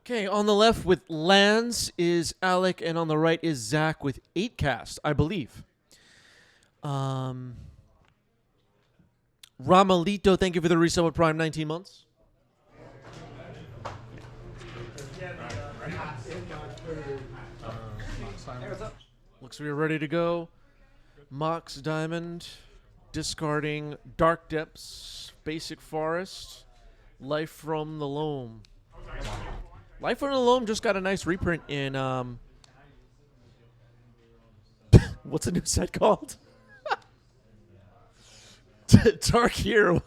Okay, on the left with lands is Alec, and on the right is Zach with 8 cast, I believe. Ramalito, thank you for the resub with Prime 19 months. Looks like we're ready to go. Mox Diamond, discarding Dark Depths, Basic Forest, Life from the Loam. Life from the Loam just got a nice reprint in, what's the new set called? Tarkir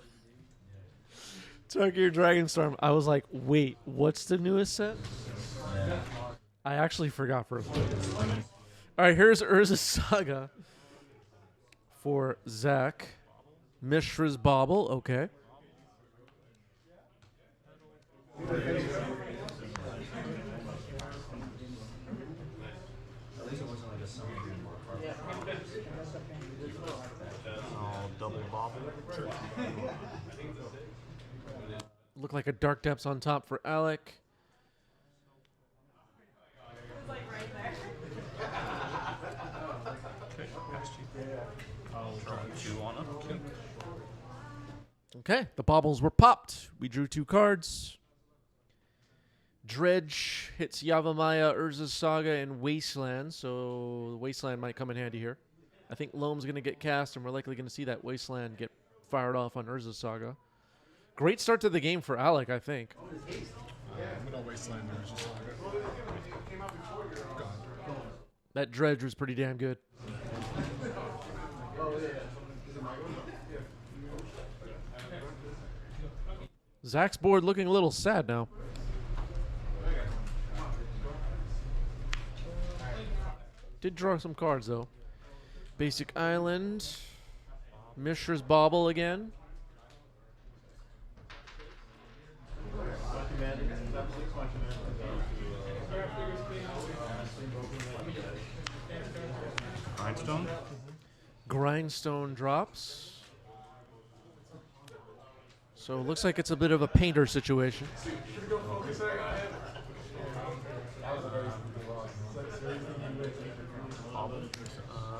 Dragonstorm. I was like, wait, what's the newest set? I actually forgot for a second. All right, here's Urza's Saga for Zach. Mishra's Bauble, okay. Double bobble. Look like a Dark Depths on top for Alec. Okay, the baubles were popped. We drew 2 cards. Dredge hits Yavimaya, Urza's Saga, and Wasteland, so Wasteland might come in handy here. I think Loam's going to get cast, and we're likely going to see that Wasteland get fired off on Urza's Saga. Great start to the game for Alec, I think. I'm going to Wasteland Urza's Saga. That Dredge was pretty damn good. Zach's board looking a little sad now. Did draw some cards, though. Basic Island. Mishra's Bauble again. Grindstone? Grindstone drops. So it looks like it's a bit of a painter situation.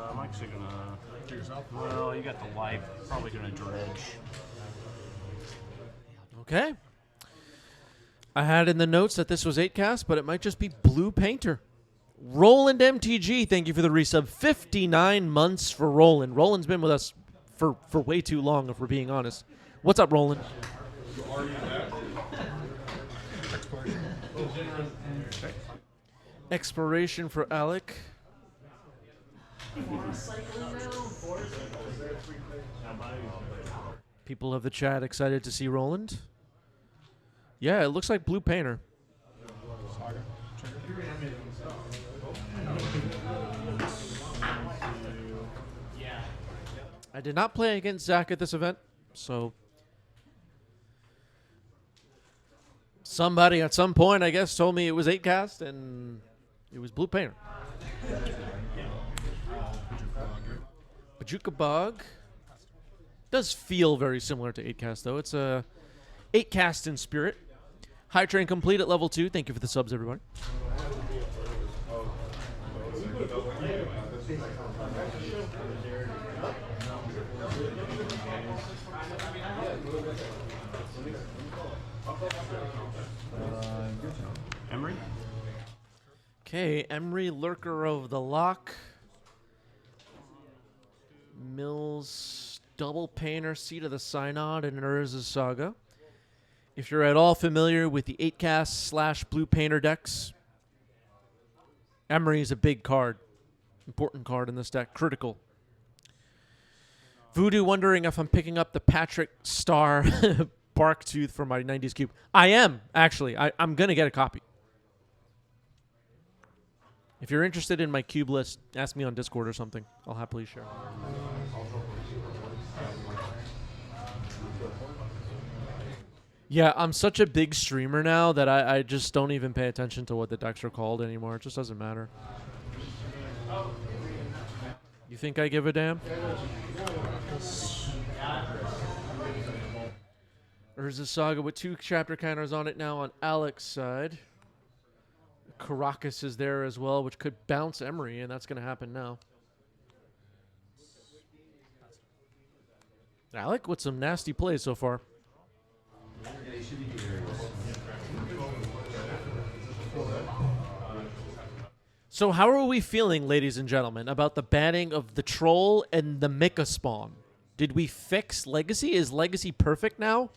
I'm actually gonna do yourself. Well, you got the life. Probably gonna dredge. Okay. I had in the notes that this was 8 cast, but it might just be blue painter. Roland MTG, thank you for the resub. 59 months for Roland. Roland's been with us for way too long, if we're being honest. What's up, Roland? Exploration for Alec. People of the chat excited to see Roland. Yeah, it looks like blue painter. I did not play against Zach at this event, so somebody at some point, I guess, told me it was 8 cast and it was blue painter. Bajuka Bog does feel very similar to 8 cast, though. It's a 8 cast in spirit. High train complete at level 2. Thank you for the subs, everybody. Emery? Okay, Emery, Lurker of the Lock. Mills, Double Painter, Seat of the Synod, and Urza's Saga. If you're at all familiar with the 8 cast / blue painter decks, Emery is a big card. Important card in this deck. Critical. Voodoo wondering if I'm picking up the Patrick Star Barktooth for my 90s cube. I am, actually. I'm going to get a copy. If you're interested in my cube list, ask me on Discord or something. I'll happily share. Yeah, I'm such a big streamer now that I just don't even pay attention to what the decks are called anymore. It just doesn't matter. You think I give a damn? Urza's Saga with 2 chapter counters on it now on Alec's side. Caracas is there as well, which could bounce Emery, and that's going to happen now. Alec with some nasty plays so far. So how are we feeling, ladies and gentlemen, about the banning of the Troll and the Mika spawn? Did we fix Legacy? Is Legacy perfect now?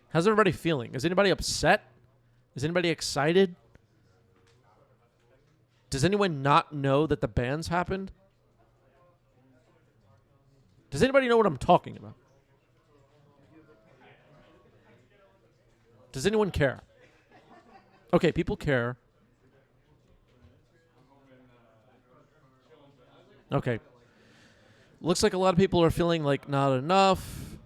How's everybody feeling? Is anybody upset? Is anybody excited? Does anyone not know that the bans happened? Does anybody know what I'm talking about? Does anyone care? Okay, people care. Okay. Looks like a lot of people are feeling like not enough.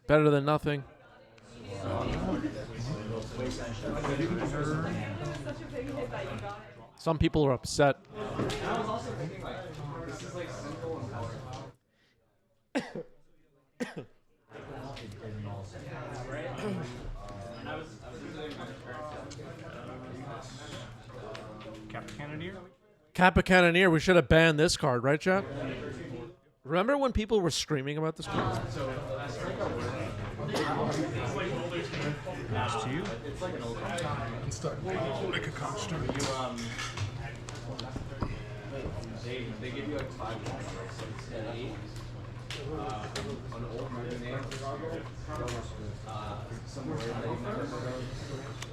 Better than nothing. Some people are upset. Captain Cannoneer? Kappa Cannoneer, we should have banned this card, right, chat? Remember when people were screaming about this card? Pass to you. And start make a construct. They give you like 5 and 8. An old movie name. Somewhere that you never heard of.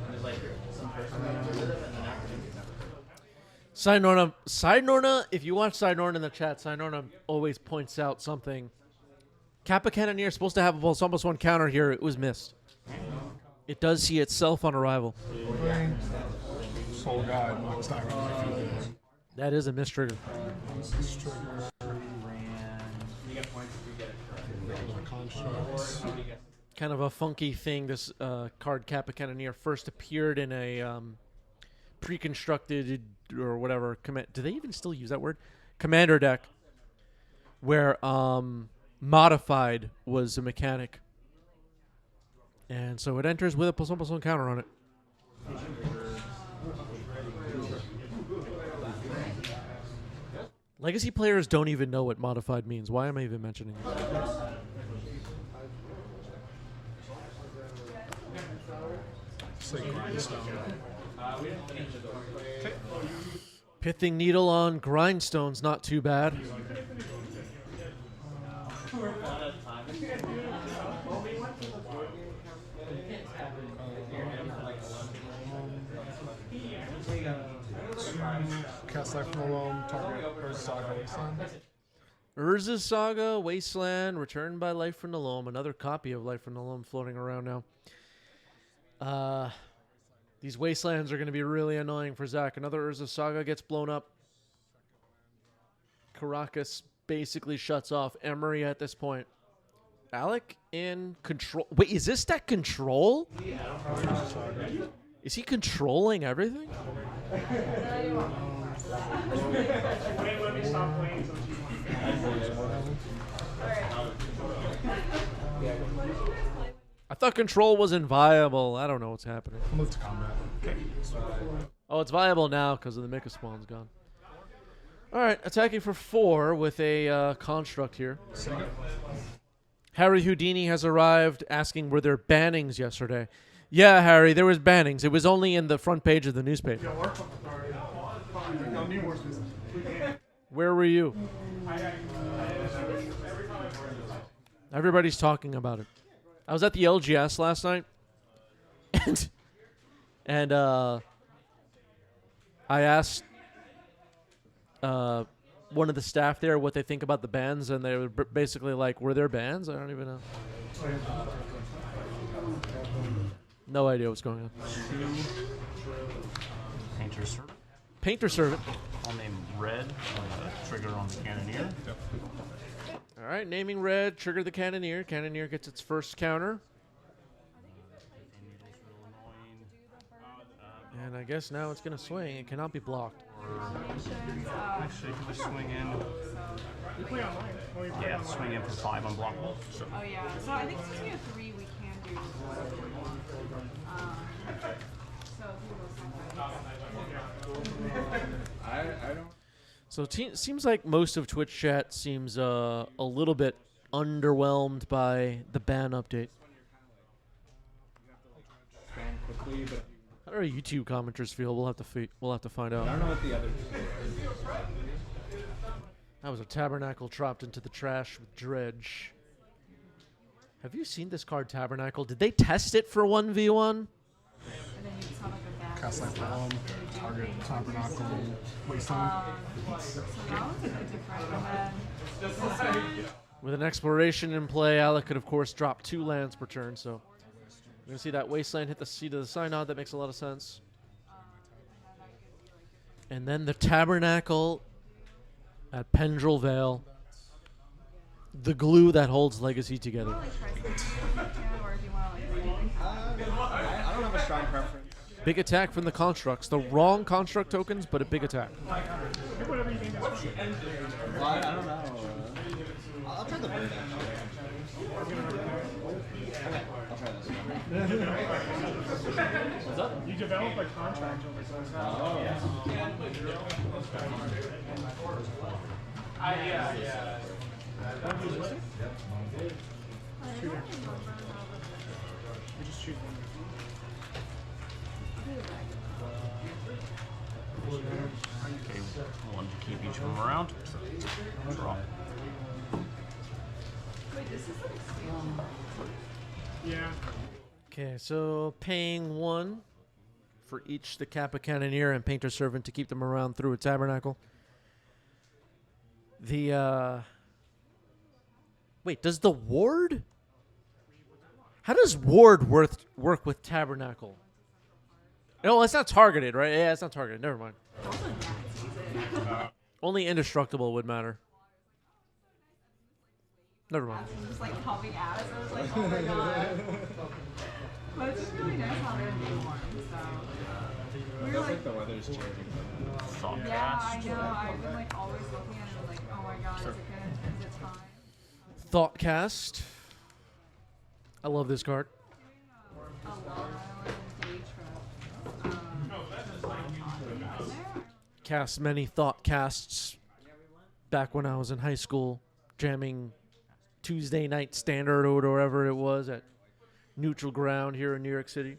And there's like some person that did it and then after. Sidenorna, if you watch Sidenorna in the chat, Sidenorna always points out something. Kappa Cannoneer is supposed to have almost one counter here. It was missed. It does see itself on arrival. Soul Guide, Max Diamond. That is a missed trigger. Kind of a funky thing. This card, Kappa Cannoneer, first appeared in a pre-constructed or whatever. Do they even still use that word? Commander deck, where modified was a mechanic. And so it enters with a +1/+1 counter on it. Legacy players don't even know what modified means. Why am I even mentioning it? Say grindstone. Pithing Needle on Grindstone's not too bad. Cast Life from the Loam, target Urza's Saga Wasteland. Urza's Saga, Wasteland, returned by Life from the Loam. Another copy of Life from the Loam floating around now. These Wastelands are going to be really annoying for Zach. Another Urza's Saga gets blown up. Caracas basically shuts off Emery at this point. Alec in control. Wait, is this deck control? Is he controlling everything? I thought control wasn't viable. I don't know what's happening. Move to combat. Okay. Oh, it's viable now because of the Mika spawn's gone. All right, attacking for 4 with a construct here. Harry Houdini has arrived asking, were there bannings yesterday? Yeah, Harry, there was bannings. It was only in the front page of the newspaper. Where were you? Everybody's talking about it. I was at the LGS last night, and I asked one of the staff there what they think about the bans, and they were basically like, were there bans? I don't even know. No idea what's going on. Painter Servant. Painter Servant. I'll name red trigger on the Cannoneer. All right, naming red, trigger the Cannoneer. Cannoneer gets its first counter. And I guess now it's going to swing. It cannot be blocked. Actually, can we swing in? Yeah, swing in for 5 unblockable. Oh yeah, so I think since we have 3, we can do. So it seems like most of Twitch chat seems a little bit underwhelmed by the ban update. Ban quickly, but How do our YouTube commenters feel? We'll have to find out. I don't know what the other. That was a Tabernacle dropped into the trash with Dredge. Have you seen this card, Tabernacle? Did they test it for 1v1? And then you just have like a bag. Cast Light Realm, target Tabernacle, Wasteland. So that one's a bit different. And then this one, With an exploration in play, Alec could, of course, drop 2 lands per turn. So you're going to see that Wasteland hit the seat of the Synod. That makes a lot of sense. And then the Tabernacle at Pendrell Vale. The glue that holds Legacy together. like try something if you can, or if you want to like read. I don't have a strong preference. Big attack from the constructs. The wrong construct tokens, but a big attack. Well, I don't know. I'll try the bird. Okay, I'll try this one. What's up? You develop a contract over something. Oh, yeah. You just choose one. Okay, we'll want to keep each of them around. So, draw. Wait, this is like steel. Yeah. Okay, so paying 1 for each the Kappa Cannoneer and Painter Servant to keep them around through a Tabernacle. The, Wait, does the Ward? How does Ward work with Tabernacle? No, it's not targeted, right? Yeah, it's not targeted. Never mind. Only Indestructible would matter. Never mind. I'm just like popping ads. I was like, oh my god. But it's just really nice how they're being warm. So we were like, The weather's changing. Thought yeah, I cast. know. I've been like always looking at it and like, oh my god, is it time? Thoughtcast. I love this card. A Long Island day trip. Cast many Thoughtcasts back when I was in high school, jamming Tuesday night standard or wherever it was at Neutral Ground here in New York City.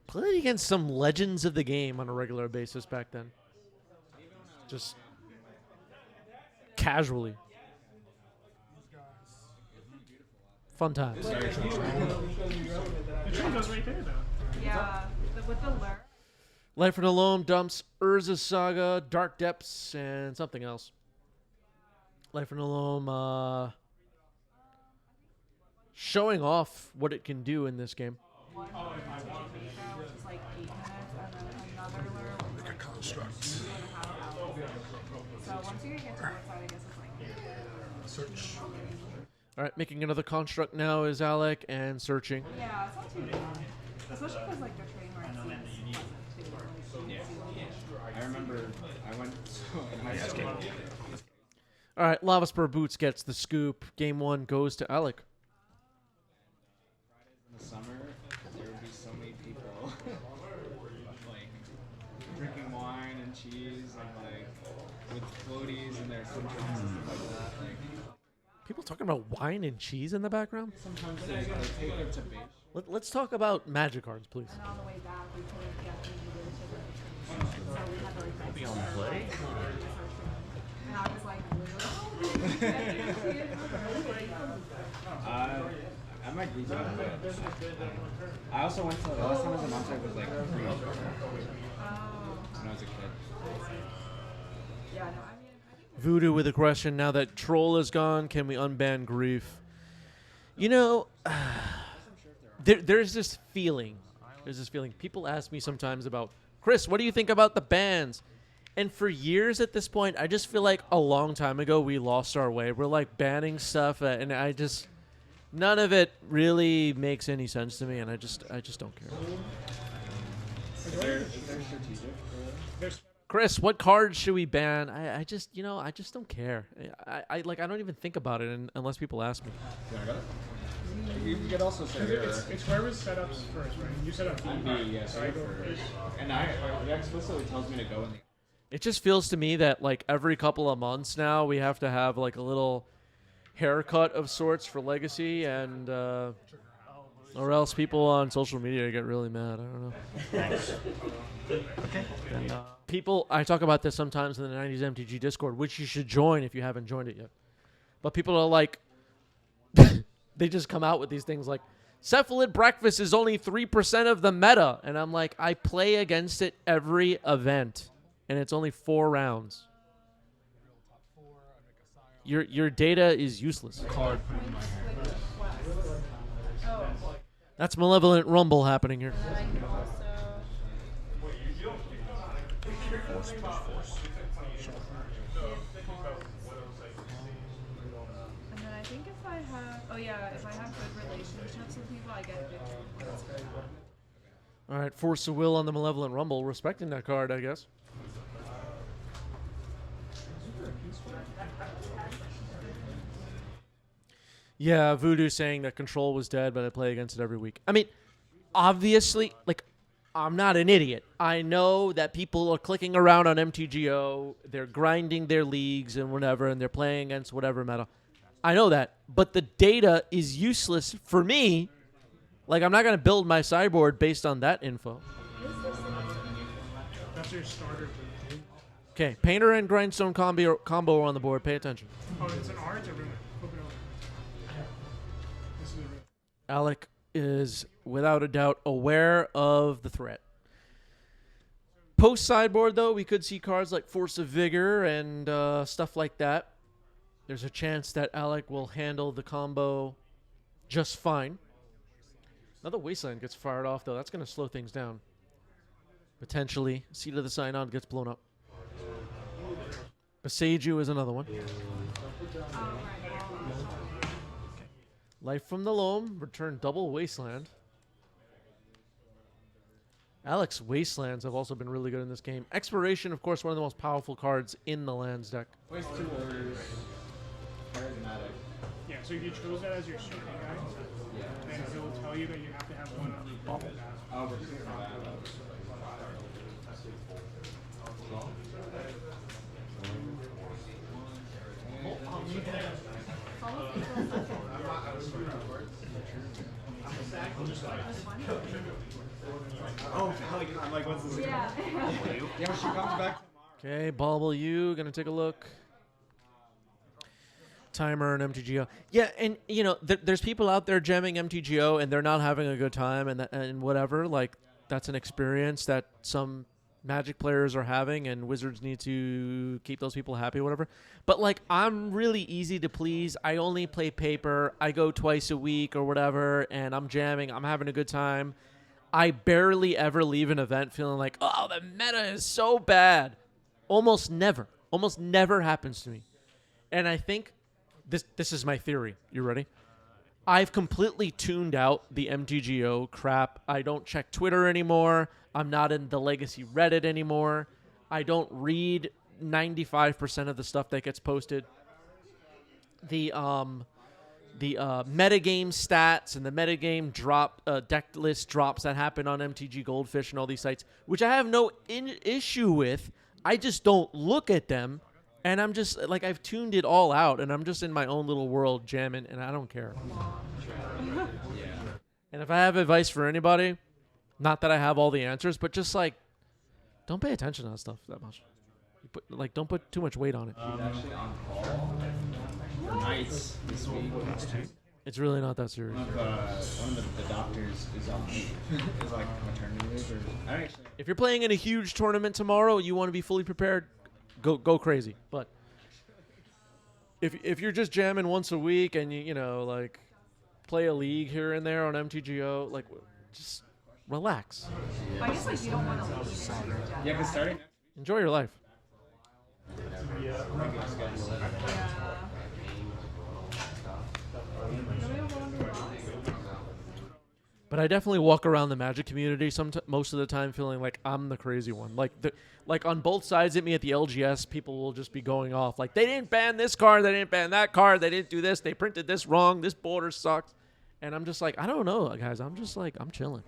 Played against some legends of the game on a regular basis back then. Just casually. Fun times. The tree goes right there, though. Yeah, with the lure. Life from the Loam dumps Urza Saga, Dark Depths, and something else. Life from the Loam showing off what it can do in this game. One which is like 8 minutes, and then another lure which is like Construct. 2.5 hours. So once you get to the side, I guess it's like Search. All right, making another construct now is Alec and searching. yeah, it's not too bad. Especially because like the train ride seems pleasant too. I remember I went in high school. All right, Lava Spur Boots gets the scoop. Game 1 goes to Alec. In the summer, there would be so many people like drinking wine and cheese and like with floaties and their food trucks and stuff like that. Like People talking about wine and cheese in the background? sometimes they take it to beach. Let's talk about magic cards, please. And on the way back, we couldn't get the so we had to like Be on play. and I was like, really? I might group out. I also went to the last time I was in Montauk was like free when I was a kid. Yeah, no, I mean, I think Voodoo with a question. Now that Troll is gone, can we unban Grief? You know, there's this feeling. There's this feeling. People ask me sometimes about, Chris, what do you think about the bans? And for years at this point, I just feel like a long time ago we lost our way. We're like banning stuff, and I just none of it really makes any sense to me, and I just don't care. Is there strategic? There's Chris, what cards should we ban? I just don't care. I don't even think about it unless people ask me. Yeah, I got it. You could also say it's whoever's set up first, right? You set up B. yes, So I go first. first. And it explicitly tells me to go in the It just feels to me that like every couple of months now we have to have like a little haircut of sorts for Legacy, and or else people on social media get really mad. I don't know. And, people, I talk about this sometimes in the 90s MTG Discord, which you should join if you haven't joined it yet. But people are like, they just come out with these things like, Cephalid Breakfast is only 3% of the meta. And I'm like, I play against it every event, and it's only 4 rounds. Your data is useless. Card put in my hand. That's Malevolent Rumble happening here. And I can also. Force, push, force. And then I think if I have, if I have good relationships with people, I get good points for that. All right, Force of Will on the Malevolent Rumble, respecting that card, I guess. Yeah, Voodoo saying that Control was dead, but I play against it every week. I mean, obviously, like, I'm not an idiot. I know that people are clicking around on MTGO, they're grinding their leagues and whatever, and they're playing against whatever meta. I know that, but the data is useless for me. Like, I'm not going to build my sideboard based on that info. That's your starter. Okay, Painter and Grindstone combo are on the board. Pay attention. Oh, it's an art or ruin? Flip it over. This is a ruin. Alec is, without a doubt, aware of the threat. Post sideboard, though, we could see cards like Force of Vigor and stuff like that. There's a chance that Alec will handle the combo just fine. Another Wasteland gets fired off, though. That's going to slow things down. Potentially. Seed of the Synod gets blown up. Beseiju is another one. Life from the Loam. Return double Wasteland. Alec's Wastelands have also been really good in this game. Expiration, of course, one of the most powerful cards in the lands deck. Place 2 orders. Charismatic. Yeah, so if you chose that as your strike guy, then it will tell you that you have to have one of the bubble that. Oh, we're doing that. Oh, I'm like, what's this? Yeah. Yeah, she comes back. Okay, Bobble U, gonna take a look. Timer and MTGO. Yeah, and you know, there's people out there jamming MTGO and they're not having a good time, and whatever. Like, that's an experience that some Magic players are having, and Wizards need to keep those people happy, or whatever. But like, I'm really easy to please. I only play paper. I go twice a week or whatever, and I'm jamming. I'm having a good time. I barely ever leave an event feeling like, oh, the meta is so bad. Almost never happens to me. And I think this is my theory. You ready? I've completely tuned out the MTGO crap. I don't check Twitter anymore. I'm not in the Legacy Reddit anymore. I don't read 95% of the stuff that gets posted. The metagame stats and the metagame Decklist drops that happen on MTG Goldfish and all these sites, which I have no issue with. I just don't look at them, and I'm just like, I've tuned it all out, and I'm just in my own little world jamming, and I don't care. And if I have advice for anybody, not that I have all the answers, but just like, don't pay attention to that stuff that much. Don't put too much weight on it. He's actually on call for nights this week. It's really not that serious. One of the doctors is on leave. Is like maternity leave. Or, I actually. If you're playing in a huge tournament tomorrow, you want to be fully prepared, go crazy. But if you're just jamming once a week and you know, like, play a league here and there on MTGO, like, just relax. I guess like you don't want to lose. Yeah, because starting. Enjoy your life. But I definitely walk around the Magic community most of the time feeling like I'm the crazy one. Like on both sides of me at the LGS, people will just be going off. Like, they didn't ban this card, they didn't ban that card, they didn't do this, they printed this wrong, this border sucks. And I'm just like, I don't know, guys. I'm just like, I'm chilling.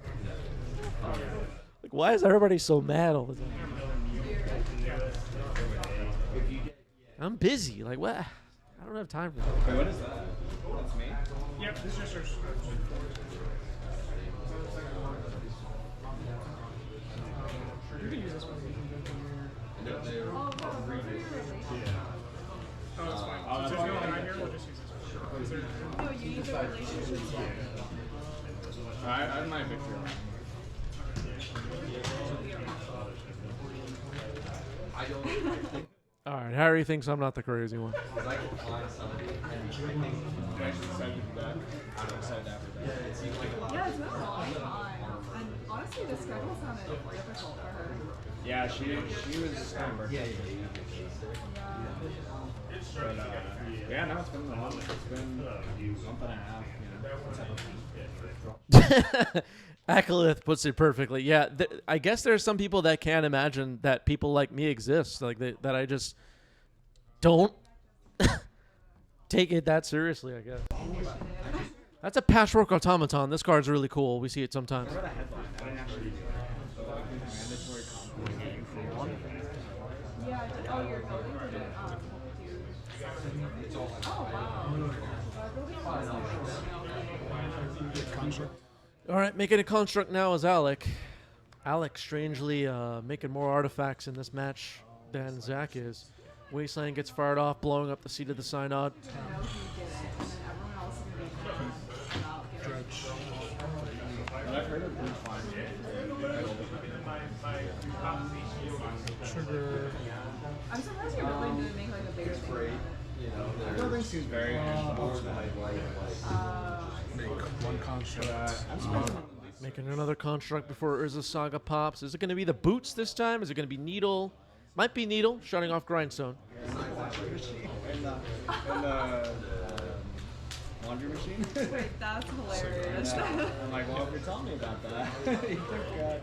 Like, why is everybody so mad all the time? I'm busy. Like, what? I don't have time for that. Wait, what is that? That's me? Yep, this is just your You can use this one. Oh, no, Oh, it's fine. Since there's no guy here, we'll just use this one. Is there, no, you use a relationship. I might victory. All right, Harry thinks I'm not the crazy one. I'm actually excited to be back. I'm excited to have her back. Yeah, it's been a long time. And honestly, the schedule sounded difficult for her. Yeah, she was kind of birthday. But yeah, no, it's been a month. It's been a month and a half. Akalith puts it perfectly. Yeah, I guess there's some people that can't imagine that people like me exist, like that I just don't take it that seriously, I guess. That's a patchwork automaton. This card's really cool. We see it sometimes. What about a headline? I didn't actually do that. So, like, mandatory compliment. Yeah, oh, you're building to do oh, wow. All right, making a construct now is Alec. Alec strangely making more artifacts in this match than Zach is. Wasteland gets fired off, blowing up the seat of the Synod. But I've heard of blue fine. Sugar. I'm surprised you're building to make like a bigger thing. The building seems very manageable. Make one construct. I'm surprised. Making another construct before Urza Saga pops. Is it going to be the boots this time? Is it going to be Needle? Might be Needle, shutting off Grindstone. And the laundry machine. Wait, that's hilarious. I'm like, well, if you're telling me about that, you think,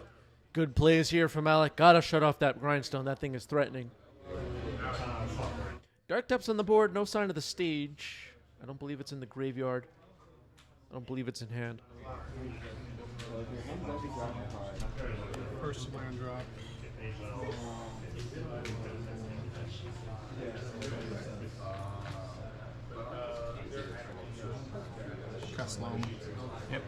Good plays here from Alec. Gotta shut off that Grindstone. That thing is threatening. Dark Depths on the board. No sign of the stage. I don't believe it's in the graveyard. I don't believe it's in hand. First land drop. Cast loam. Yep.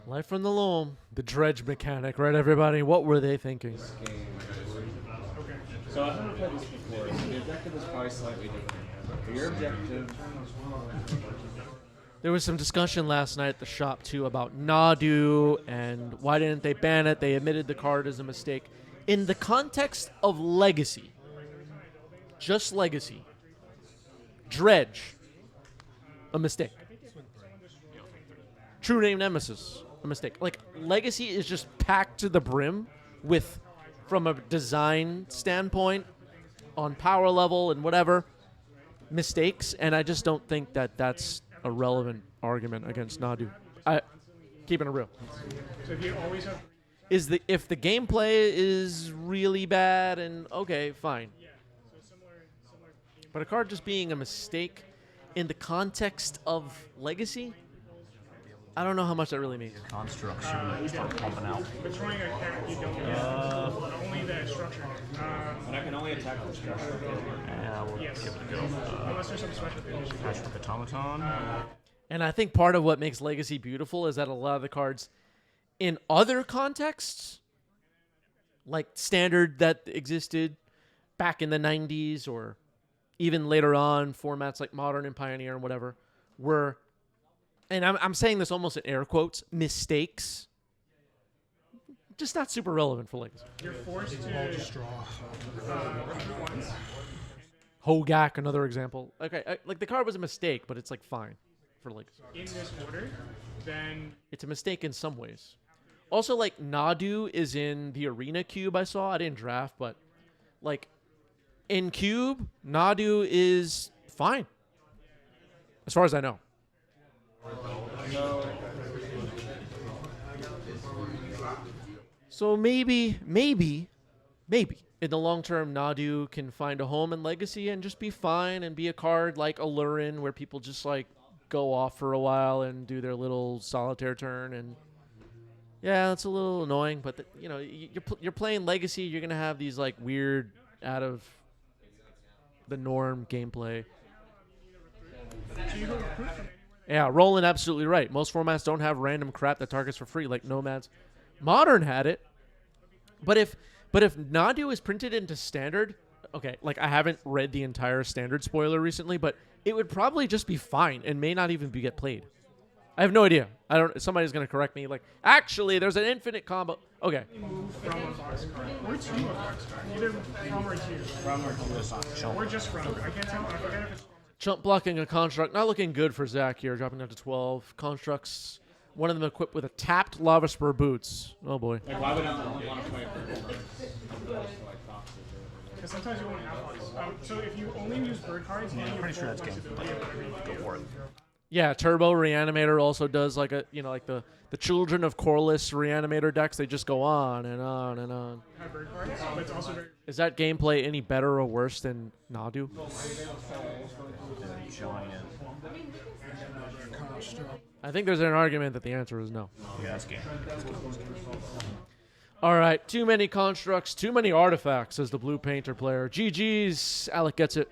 Life from the loam. The dredge mechanic, right, everybody? What were they thinking? So I've never played this before. So the objective is probably slightly different. But your objective. There was some discussion last night at the shop, too, about Nadu and why didn't they ban it. They admitted the card is a mistake. In the context of Legacy, just Legacy, Dredge, a mistake. True Name Nemesis, a mistake. Like, Legacy is just packed to the brim with, from a design standpoint, on power level and whatever, mistakes, and I just don't think that that's a relevant argument against Nadu. Keeping it real. so if you always have If the gameplay is really bad, and okay, fine. But a card just being a mistake in the context of Legacy, I don't know how much that really means. Construct should start pumping out. destroying a cat, you don't get only the structure. But I can only attack the structure. Yeah, we'll Yes. give it a go. Unless there's some special condition. Patchwork automaton. And I think part of what makes Legacy beautiful is that a lot of the cards in other contexts, like Standard that existed back in the 90s or even later on, formats like Modern and Pioneer and whatever, were, and I'm saying this almost in air quotes, mistakes. Just not super relevant for Legacy. You're forced to Straw. once. Hogak, another example. Okay, like the card was a mistake, but it's like fine for Legacy. In this order, then It's a mistake in some ways. Also, like, Nadu is in the Arena Cube I saw. I didn't draft, but, like, in Cube, Nadu is fine. As far as I know. So maybe, in the long term, Nadu can find a home in Legacy and just be fine and be a card like Alurin where people just, like, go off for a while and do their little solitaire turn. And yeah, it's a little annoying, but you're playing Legacy. You're gonna have these like weird out of the norm gameplay. So you go recruit from anywhere. Yeah, Roland absolutely right. Most formats don't have random crap that targets for free, like Nomads. Modern had it, but if Nadu is printed into Standard, okay, like I haven't read the entire Standard spoiler recently, but it would probably just be fine and may not even get played. I have no idea. I don't. Somebody's gonna correct me. Like, actually, there's an infinite combo. Okay. Move from a boxcar. Or to a boxcar. Either from or to. From or to is on chump. Or just from. I can't tell. I forget if it's. Chump blocking a construct. Not looking good for Zach here, dropping down to 12. Constructs, one of them equipped with a tapped Lava Spur boots. Oh boy. Like, why would I want to play it? Because sometimes you only have box. So if you only use bird cards, then I'm you pretty sure have that's full game. flexibility of whatever you Go for it. Yeah, Turbo Reanimator also does like a, like the Children of Corliss Reanimator decks. They just go on and on and on. have bird cards, but it's also very. Is that gameplay any better or worse than Nadu? Giant. Construct. I think there's an argument that the answer is no. Yeah, that's game. All right, too many constructs, too many artifacts, says the blue painter player. GG's, Alec gets it.